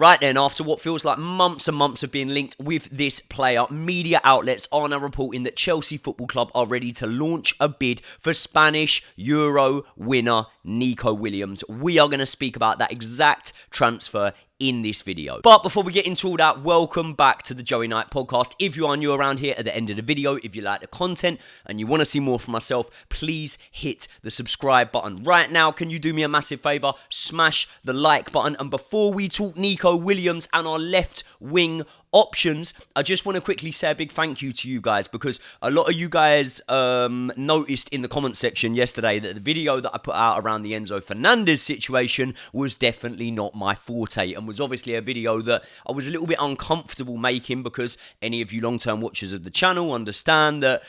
Right then, after what feels like months and months of being linked with this player, media outlets are now reporting that Chelsea Football Club are ready to launch a bid for Spanish Euro winner Nico Williams. We are going to speak about that exact transfer in this video. But before we get into all that, welcome back to the Joey Knight podcast. If you are new around here at the end of the video, if you like the content and you want to see more from myself, please hit the subscribe button. Right now, can you do me a massive favour? Smash the like button. And before we talk Nico Williams and our left wing options, I just want to quickly say a big thank you to you guys, because a lot of you guys noticed in the comment section yesterday that the video that I put out around the Enzo Fernandez situation was definitely not my forte, and was obviously a video that I was a little bit uncomfortable making, because any of you long-term watchers of the channel understand that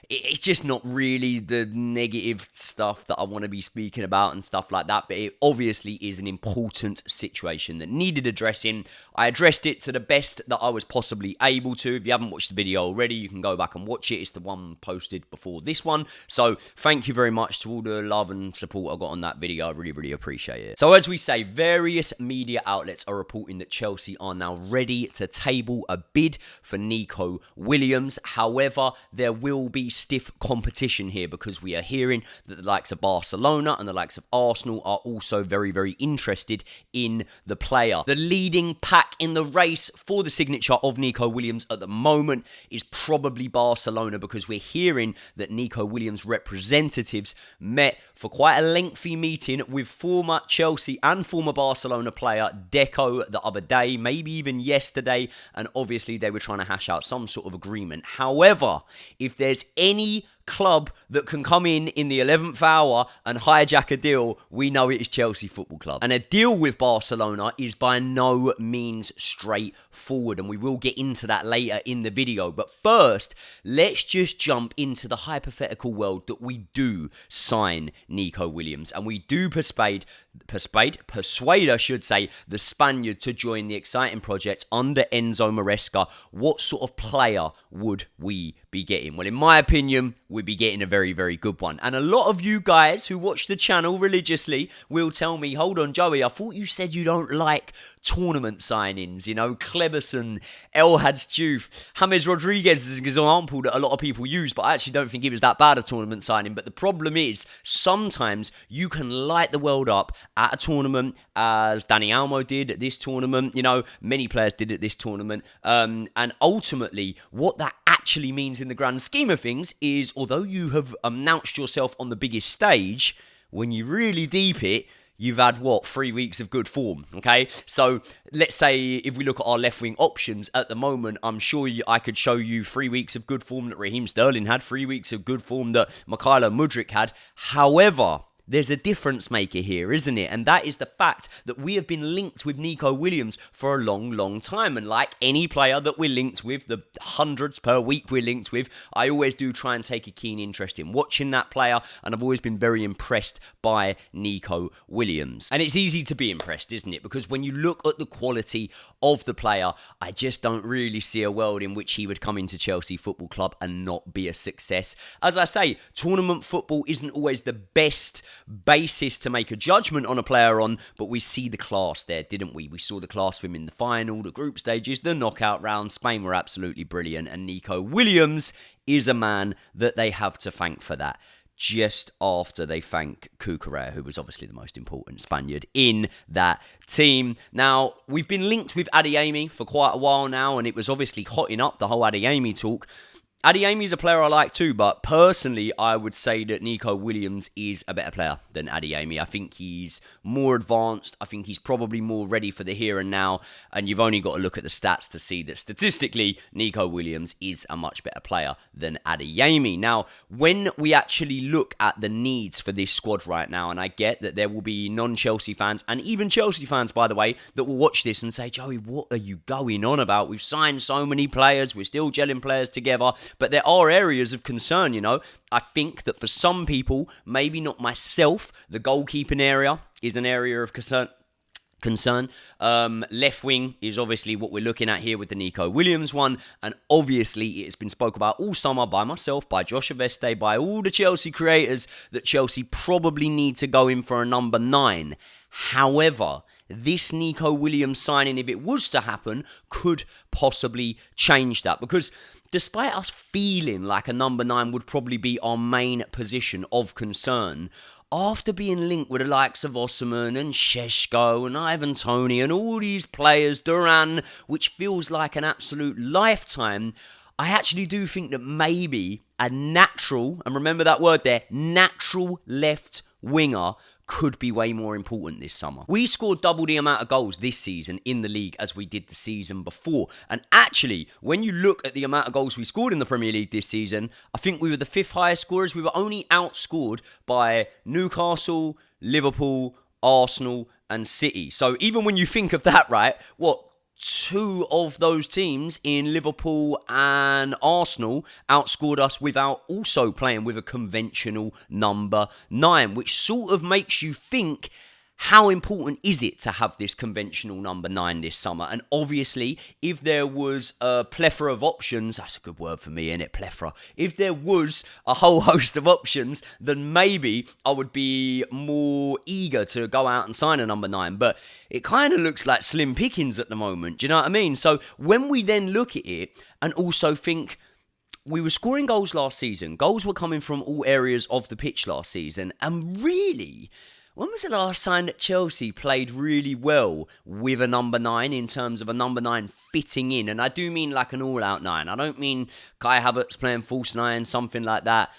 it's just not really the negative stuff that I want to be speaking about and stuff like that, but it obviously is an important situation that needed addressing. I addressed it to the best that I was possibly able to. If you haven't watched the video already, you can go back and watch it. It's the one posted before this one. So thank you very much to all the love and support I got on that video. I really, really appreciate it. So as we say, various media outlets are reporting that Chelsea are now ready to table a bid for Nico Williams. However, there will be stiff competition here, because we are hearing that the likes of Barcelona and the likes of Arsenal are also very, very interested in the player. The leading pack in the race for the signature of Nico Williams at the moment is probably Barcelona, because we're hearing that Nico Williams representatives met for quite a lengthy meeting with former Chelsea and former Barcelona player Deco the other day, maybe even yesterday, and obviously they were trying to hash out some sort of agreement. However, if there's any club that can come in the 11th hour and hijack a deal, we know it is Chelsea Football Club. And a deal with Barcelona is by no means straightforward, and we will get into that later in the video. But first, let's just jump into the hypothetical world that we do sign Nico Williams, and we do persuade, I should say, the Spaniard to join the exciting project under Enzo Maresca. What sort of player would we be getting? Well, in my opinion, we'd be getting a very, very good one. And a lot of you guys who watch the channel religiously will tell me, hold on, Joey, I thought you said you don't like tournament signings. You know, Kleberson, El Hadj, James Rodriguez is an example that a lot of people use, but I actually don't think he was that bad a tournament signing. But the problem is, sometimes you can light the world up at a tournament, as Dani Olmo did at this tournament. You know, many players did at this tournament. And ultimately, what that actually means in the grand scheme of things is, although you have announced yourself on the biggest stage, when you really deep it, you've had, 3 weeks of good form, okay? So let's say if we look at our left-wing options at the moment, I'm sure I could show you 3 weeks of good form that Raheem Sterling had, 3 weeks of good form that Mikhailo Mudryk had. However, there's a difference maker here, isn't it? And that is the fact that we have been linked with Nico Williams for a long, long time. And like any player that we're linked with, the hundreds per week we're linked with, I always do try and take a keen interest in watching that player. And I've always been very impressed by Nico Williams. And it's easy to be impressed, isn't it? Because when you look at the quality of the player, I just don't really see a world in which he would come into Chelsea Football Club and not be a success. As I say, tournament football isn't always the best basis to make a judgment on a player on, but we see the class there, didn't we? We saw the class for him in the final, the group stages, the knockout round. Spain were absolutely brilliant, and Nico Williams is a man that they have to thank for that, just after they thank Cucurella, who was obviously the most important Spaniard in that team. Now, we've been linked with Adeyemi for quite a while now, and it was obviously hotting up the whole Adeyemi talk. Adeyemi is a player I like too, but personally, I would say that Nico Williams is a better player than Adeyemi. I think he's more advanced. I think he's probably more ready for the here and now, and you've only got to look at the stats to see that statistically, Nico Williams is a much better player than Adeyemi. Now, when we actually look at the needs for this squad right now, and I get that there will be non-Chelsea fans, and even Chelsea fans, by the way, that will watch this and say, Joey, what are you going on about? We've signed so many players, we're still gelling players together. But there are areas of concern, you know. I think that for some people, maybe not myself, the goalkeeping area is an area of concern. concern. Left wing is obviously what we're looking at here with the Nico Williams one, and obviously it's been spoke about all summer by myself, by Josh Aveste, by all the Chelsea creators, that Chelsea probably need to go in for a number 9. However, this Nico Williams signing, if it was to happen, could possibly change that, because despite us feeling like a number 9 would probably be our main position of concern, after being linked with the likes of Osimhen and Šeško and Ivan Toney and all these players, Duran, which feels like an absolute lifetime, I actually do think that maybe a natural, and remember that word there, natural left winger could be way more important this summer. We scored double the amount of goals this season in the league as we did the season before. And actually, when you look at the amount of goals we scored in the Premier League this season, I think we were the 5th highest scorers. We were only outscored by Newcastle, Liverpool, Arsenal, and City. So even when you think of that, right, what? 2 of those teams in Liverpool and Arsenal outscored us without also playing with a conventional number 9, which sort of makes you think, how important is it to have this conventional number 9 this summer? And obviously, if there was a plethora of options, that's a good word for me, isn't it? Plethora. If there was a whole host of options, then maybe I would be more eager to go out and sign a number 9. But it kind of looks like slim pickings at the moment. Do you know what I mean? So when we then look at it and also think, we were scoring goals last season. Goals were coming from all areas of the pitch last season. And really, when was the last time that Chelsea played really well with a number 9 in terms of a number 9 fitting in? And I do mean like an all-out 9. I don't mean Kai Havertz playing false 9, something like that.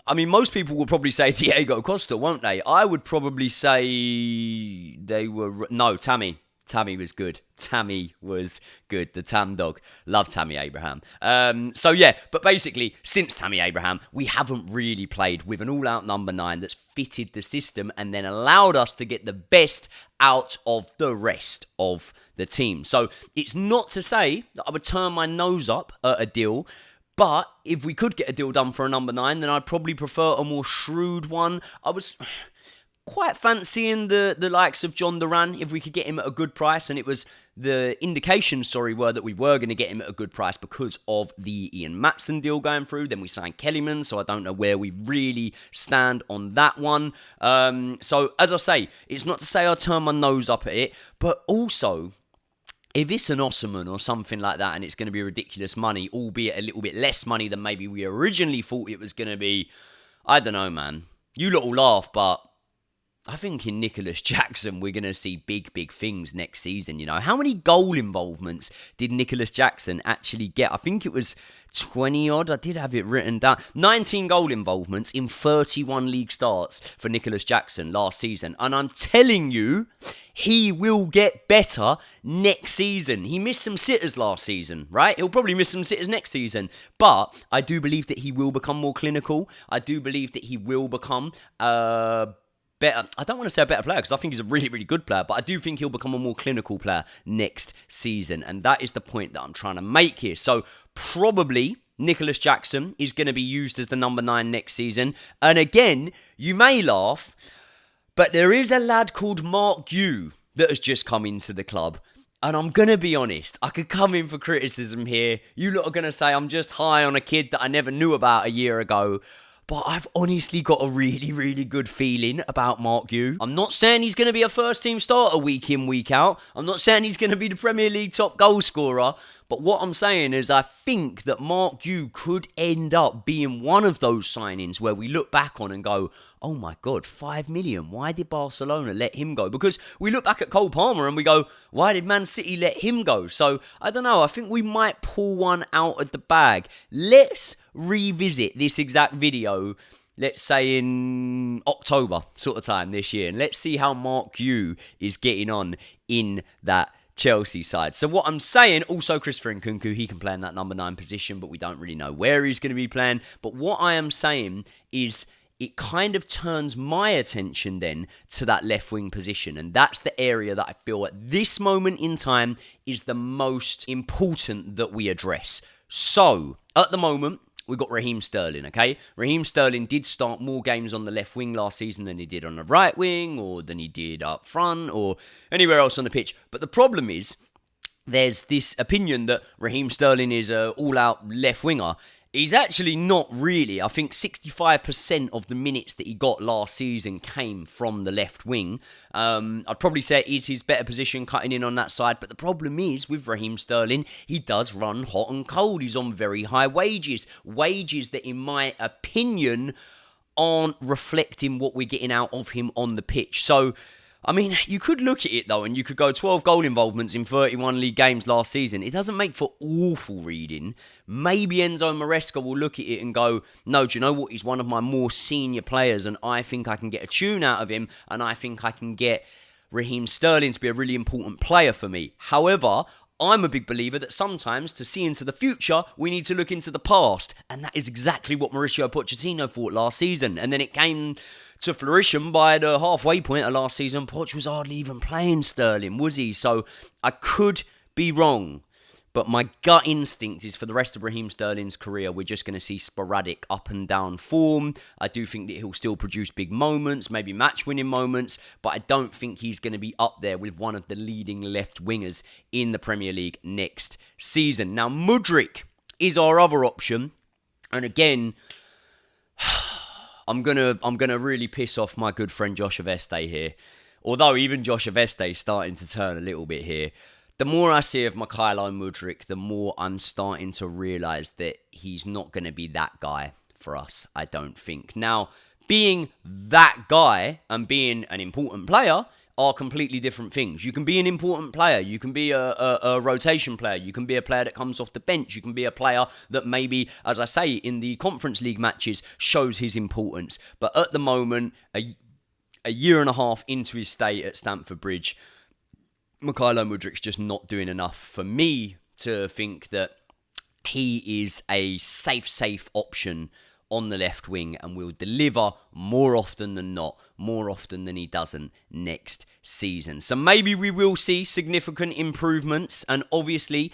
I mean, most people will probably say Diego Costa, won't they? I would probably say they were... No, Tammy. Tammy was good. Tammy was good. The Tam dog. Love Tammy Abraham. So yeah, but basically, since Tammy Abraham, we haven't really played with an all-out number 9 that's fitted the system and then allowed us to get the best out of the rest of the team. So it's not to say that I would turn my nose up at a deal, but if we could get a deal done for a number 9, then I'd probably prefer a more shrewd one. I was quite fancying the likes of John Duran if we could get him at a good price, and it was the indications, were that we were going to get him at a good price because of the Ian Matson deal going through. Then we signed Kellyman, so I don't know where we really stand on that one. So as I say, it's not to say I'll turn my nose up at it, but also, if it's an Osimhen or something like that and it's going to be ridiculous money, albeit a little bit less money than maybe we originally thought it was going to be, I don't know, man. You lot will laugh, but I think in Nicholas Jackson, we're going to see big, big things next season, you know. How many goal involvements did Nicholas Jackson actually get? I think it was 20-odd. I did have it written down. 19 goal involvements in 31 league starts for Nicholas Jackson last season. And I'm telling you, he will get better next season. He missed some sitters last season, right? He'll probably miss some sitters next season. But I do believe that he will become more clinical. I do believe that he will become better. I don't want to say a better player because I think he's a really, really good player, but I do think he'll become a more clinical player next season. And that is the point that I'm trying to make here. So probably Nicholas Jackson is going to be used as the number 9 next season. And again, you may laugh, but there is a lad called Mark Yu that has just come into the club. And I'm going to be honest, I could come in for criticism here. You lot are going to say I'm just high on a kid that I never knew about a year ago. But I've honestly got a really, really good feeling about Mark Yu. I'm not saying he's going to be a first-team starter week in, week out. I'm not saying he's going to be the Premier League top goal scorer. But what I'm saying is I think that Mark Yu could end up being one of those signings where we look back on and go, oh my God, 5 million. Why did Barcelona let him go? Because we look back at Cole Palmer and we go, why did Man City let him go? So I don't know. I think we might pull one out of the bag. Let's revisit this exact video, let's say in October sort of time this year. And let's see how Mark Yu is getting on in that Chelsea side. So what I'm saying, also Christopher Nkunku, he can play in that number 9 position, but we don't really know where he's going to be playing. But what I am saying is it kind of turns my attention then to that left wing position. And that's the area that I feel at this moment in time is the most important that we address. So at the moment, we got Raheem Sterling, okay? Raheem Sterling did start more games on the left wing last season than he did on the right wing, or than he did up front, or anywhere else on the pitch. But the problem is, there's this opinion that Raheem Sterling is an all-out left winger. He's actually not really. I think 65% of the minutes that he got last season came from the left wing. I'd probably say it is his better position, cutting in on that side. But the problem is, with Raheem Sterling, he does run hot and cold. He's on very high wages. Wages that, in my opinion, aren't reflecting what we're getting out of him on the pitch. So, I mean, you could look at it, though, and you could go 12 goal involvements in 31 league games last season. It doesn't make for awful reading. Maybe Enzo Maresca will look at it and go, no, do you know what? He's one of my more senior players, and I think I can get a tune out of him, and I think I can get Raheem Sterling to be a really important player for me. However, I'm a big believer that sometimes, to see into the future, we need to look into the past. And that is exactly what Mauricio Pochettino thought last season. And then it came to fruition by the halfway point of last season. Poch was hardly even playing Sterling, was he? So I could be wrong. But my gut instinct is, for the rest of Raheem Sterling's career, we're just going to see sporadic up and down form. I do think that he'll still produce big moments, maybe match-winning moments, but I don't think he's going to be up there with one of the leading left wingers in the Premier League next season. Now, Mudryk is our other option, and again, I'm gonna really piss off my good friend Josh Aveste here. Although even Josh Aveste is starting to turn a little bit here. The more I see of Mykhailo Mudryk, the more I'm starting to realise that he's not going to be that guy for us, I don't think. Now, being that guy and being an important player are completely different things. You can be an important player, you can be a rotation player, you can be a player that comes off the bench, you can be a player that maybe, as I say, in the Conference League matches shows his importance. But at the moment, a year and a half into his stay at Stamford Bridge, Mykhailo Mudryk's just not doing enough for me to think that he is a safe option on the left wing and will deliver more often than not, more often than he doesn't next season. So maybe we will see significant improvements, and obviously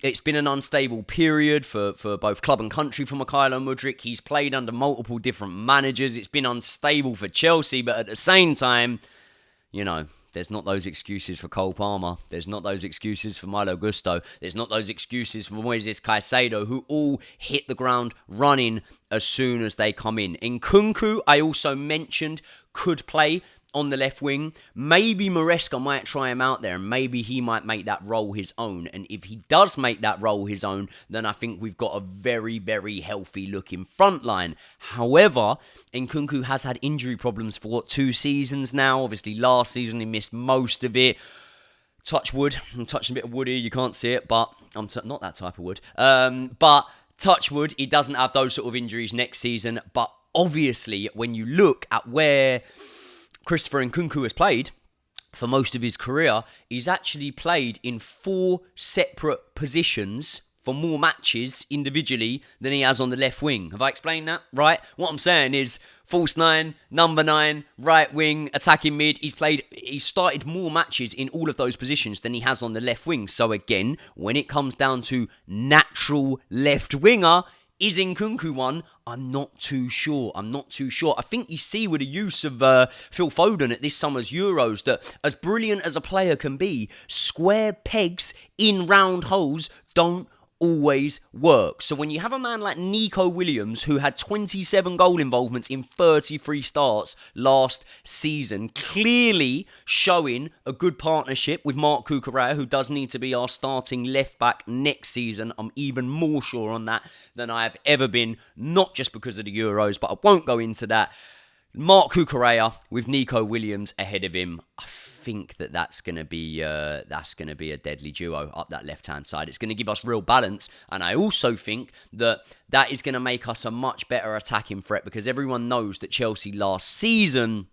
it's been an unstable period for both club and country for Mykhailo Mudryk. He's played under multiple different managers. It's been unstable for Chelsea, but at the same time, you know, there's not those excuses for Cole Palmer. There's not those excuses for Malo Gusto. There's not those excuses for Moises Caicedo, who all hit the ground running as soon as they come in. Nkunku, I also mentioned, could play on the left wing. Maybe Maresca might try him out there, and maybe he might make that role his own. And if he does make that role his own, then I think we've got a very, very healthy looking front line. However, Nkunku has had injury problems for 2 seasons now. Obviously, last season he missed most of it. Touch wood. I'm touching a bit of wood here. You can't see it, but I'm not that type of wood. But touch wood, he doesn't have those sort of injuries next season. But obviously, when you look at where Christopher Nkunku has played for most of his career, he's actually played in 4 separate positions for more matches individually than he has on the left wing. Have I explained that right? What I'm saying is false 9, number 9, right wing, attacking mid. He's started more matches in all of those positions than he has on the left wing. So again, when it comes down to natural left winger, is Nkunku one? I'm not too sure. I think you see with the use of Phil Foden at this summer's Euros that, as brilliant as a player can be, square pegs in round holes don't always work. So when you have a man like Nico Williams, who had 27 goal involvements in 33 starts last season, clearly showing a good partnership with Marc Cucurella, who does need to be our starting left back next season. I'm even more sure on that than I have ever been, not just because of the Euros, but I won't go into that. Marc Cucurella with Nico Williams ahead of him, I think that's going to be a deadly duo up that left-hand side. It's going to give us real balance, and I also think that is going to make us a much better attacking threat, because everyone knows that Chelsea last season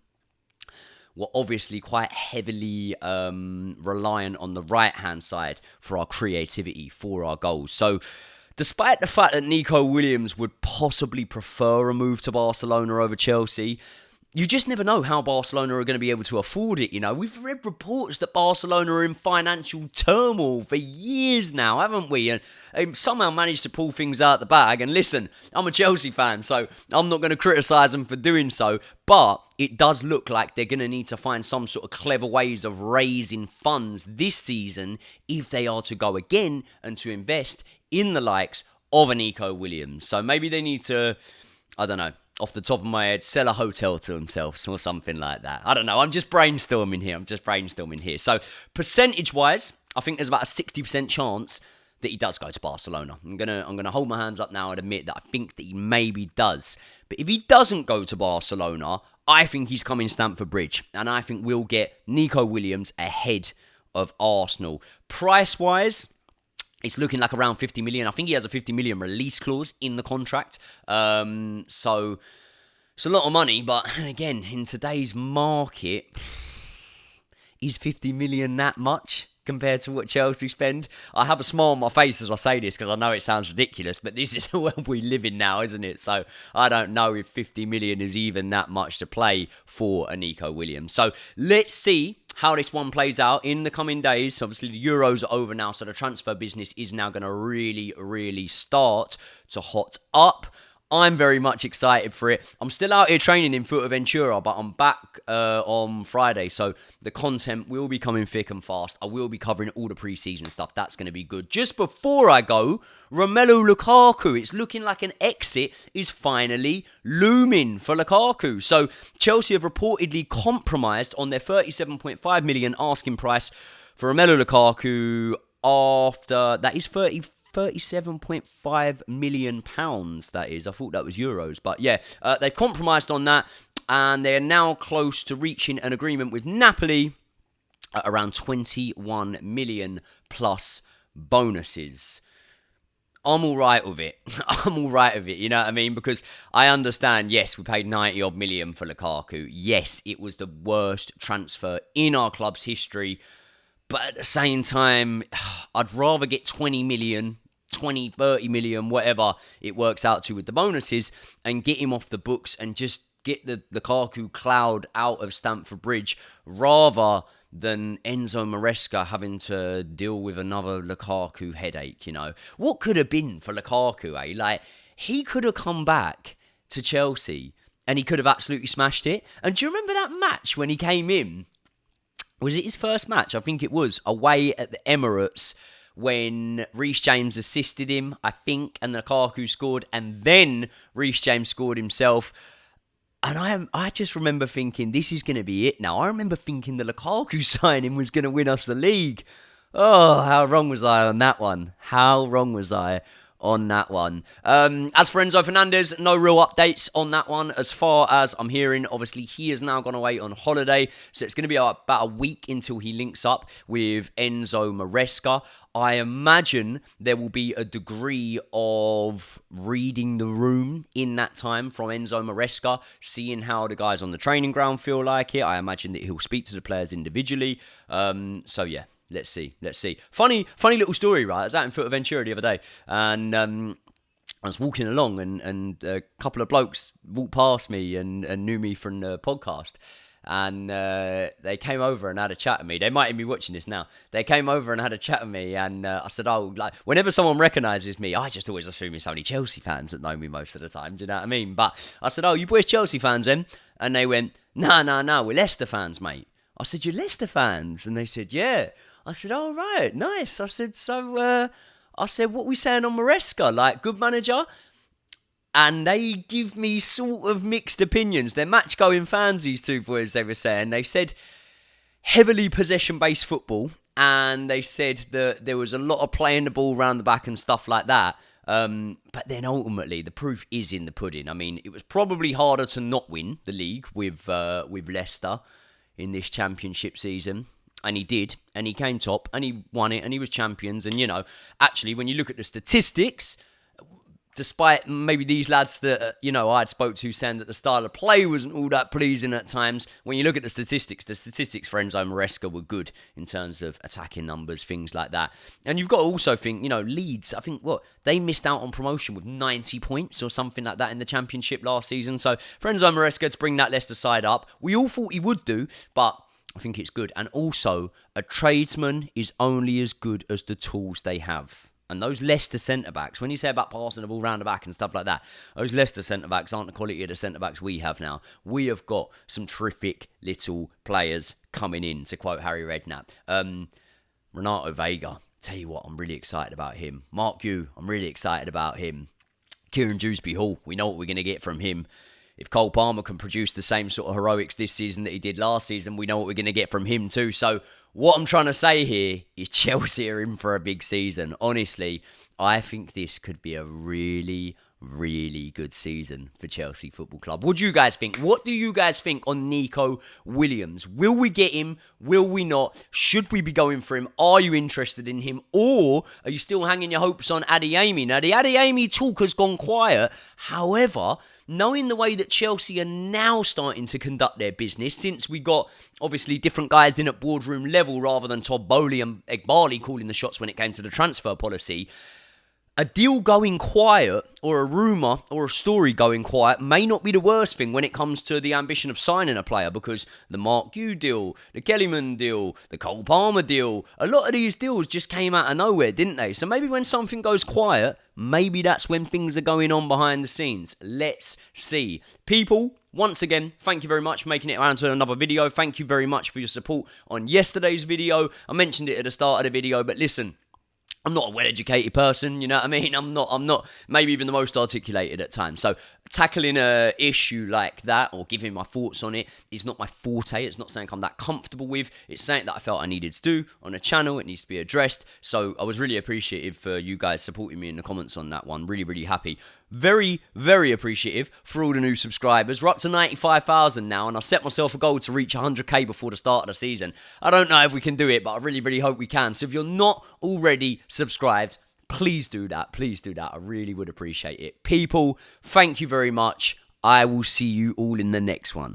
were obviously quite heavily reliant on the right-hand side for our creativity, for our goals. So despite the fact that Nico Williams would possibly prefer a move to Barcelona over Chelsea, you just never know how Barcelona are going to be able to afford it, you know. We've read reports that Barcelona are in financial turmoil for years now, haven't we? And somehow managed to pull things out the bag. And listen, I'm a Chelsea fan, so I'm not going to criticise them for doing so. But it does look like they're going to need to find some sort of clever ways of raising funds this season if they are to go again and to invest in the likes of a Nico Williams. So maybe they need to, I don't know, off the top of my head, sell a hotel to themselves or something like that. I don't know. I'm just brainstorming here. So percentage-wise, I think there's about a 60% chance that he does go to Barcelona. I'm gonna hold my hands up now and admit that I think that he maybe does. But if he doesn't go to Barcelona, I think he's coming Stamford Bridge, and I think we'll get Nico Williams ahead of Arsenal. Price-wise, it's looking like around 50 million. I think he has a 50 million release clause in the contract. So it's a lot of money. But again, in today's market, is 50 million that much compared to what Chelsea spend? I have a smile on my face as I say this because I know it sounds ridiculous, but this is the world we live in now, isn't it? So I don't know if 50 million is even that much to play for a Nico Williams. So let's see how this one plays out in the coming days. Obviously, the Euros are over now, so the transfer business is now going to really start to hot up. I'm very much excited for it. I'm still out here training in Fuerteventura, but I'm back on Friday, so the content will be coming thick and fast. I will be covering all the pre-season stuff. That's going to be good. Just before I go, Romelu Lukaku. It's looking like an exit is finally looming for Lukaku. So Chelsea have reportedly compromised on their 37.5 million asking price for Romelu Lukaku after that is 37.5 million pounds, that is. I thought that was euros, but yeah, they've compromised on that, and they are now close to reaching an agreement with Napoli at around 21 million plus bonuses. I'm all right with it. You know what I mean? Because I understand, yes, we paid 90 odd million for Lukaku. Yes, it was the worst transfer in our club's history. But at the same time, I'd rather get 20 million, 20, 30 million, whatever it works out to with the bonuses, and get him off the books and just get the Lukaku cloud out of Stamford Bridge, rather than Enzo Maresca having to deal with another Lukaku headache, you know. What could have been for Lukaku, eh? Like, he could have come back to Chelsea and he could have absolutely smashed it. And do you remember that match when he came in? Was it his first match? I think it was, away at the Emirates, when Reece James assisted him, I think, and Lukaku scored, and then Reece James scored himself. And I just remember thinking, this is going to be it now. I remember thinking the Lukaku signing was going to win us the league. Oh, how wrong was I on that one? As for Enzo Fernandez, no real updates on that one. As far as I'm hearing, obviously he has now gone away on holiday, so it's going to be about a week until he links up with Enzo Maresca. I imagine there will be a degree of reading the room in that time from Enzo Maresca, seeing how the guys on the training ground feel like it. I imagine that he'll speak to the players individually. So yeah. Let's see. Funny little story, right? I was out in Fuerteventura the other day, and I was walking along, and a couple of blokes walked past me and knew me from the podcast, and they came over and had a chat with me. They might even be watching this now. They came over and had a chat with me, and I said, oh, like, whenever someone recognises me, I just always assume it's only Chelsea fans that know me most of the time, do you know what I mean? But I said, oh, you boys Chelsea fans then? And they went, no, we're Leicester fans, mate. I said, you're Leicester fans? And they said, yeah. I said, oh, right, nice. I said, so, what we saying on Maresca? Like, good manager? And they give me sort of mixed opinions. They're match-going fans, these two boys, they were saying. They said heavily possession-based football, and they said that there was a lot of playing the ball around the back and stuff like that. But then ultimately, the proof is in the pudding. I mean, it was probably harder to not win the league with Leicester in this championship season, and he did, and he came top, and he won it, and he was champions. And, you know, actually, when you look at the statistics, despite maybe these lads that, I had spoke to saying that the style of play wasn't all that pleasing at times, when you look at the statistics for Enzo Maresca were good in terms of attacking numbers, things like that. And you've got to also think, Leeds, I think, they missed out on promotion with 90 points or something like that in the Championship last season. So for Enzo Maresca to bring that Leicester side up, we all thought he would do, but I think it's good. And also, a tradesman is only as good as the tools they have. And those Leicester centre-backs, when you say about passing the ball round the back and stuff like that, those Leicester centre-backs aren't the quality of the centre-backs we have now. We have got some terrific little players coming in, to quote Harry Redknapp. Renato Vega, tell you what, I'm really excited about him. Mark Yu, I'm really excited about him. Kieran Dewsbury-Hall, we know what we're going to get from him. If Cole Palmer can produce the same sort of heroics this season that he did last season, we know what we're going to get from him too. So what I'm trying to say here is Chelsea are in for a big season. Honestly, I think this could be a really, really good season for Chelsea Football Club. What do you guys think? What do you guys think on Nico Williams? Will we get him? Will we not? Should we be going for him? Are you interested in him? Or are you still hanging your hopes on Adeyemi? Now, the Adeyemi talk has gone quiet. However, knowing the way that Chelsea are now starting to conduct their business, since we got, obviously, different guys in at boardroom level rather than Todd Bowley and Egbali calling the shots when it came to the transfer policy, a deal going quiet, or a rumour, or a story going quiet may not be the worst thing when it comes to the ambition of signing a player, because the Mark Yu deal, the Kellyman deal, the Cole Palmer deal, a lot of these deals just came out of nowhere, didn't they? So maybe when something goes quiet, maybe that's when things are going on behind the scenes. Let's see. People, once again, thank you very much for making it around to another video. Thank you very much for your support on yesterday's video. I mentioned it at the start of the video, but listen, I'm not a well-educated person, you know what I mean? I'm not maybe even the most articulated at times. So tackling a issue like that or giving my thoughts on it is not my forte. It's not something I'm that comfortable with. It's something that I felt I needed to do on a channel. It needs to be addressed. So I was really appreciative for you guys supporting me in the comments on that one. Really, really happy. Very, very appreciative for all the new subscribers. We're up to 95,000 now, and I set myself a goal to reach 100k before the start of the season. I don't know if we can do it, but I really, really hope we can. So if you're not already subscribed, please do that. Please do that. I really would appreciate it. People, thank you very much. I will see you all in the next one.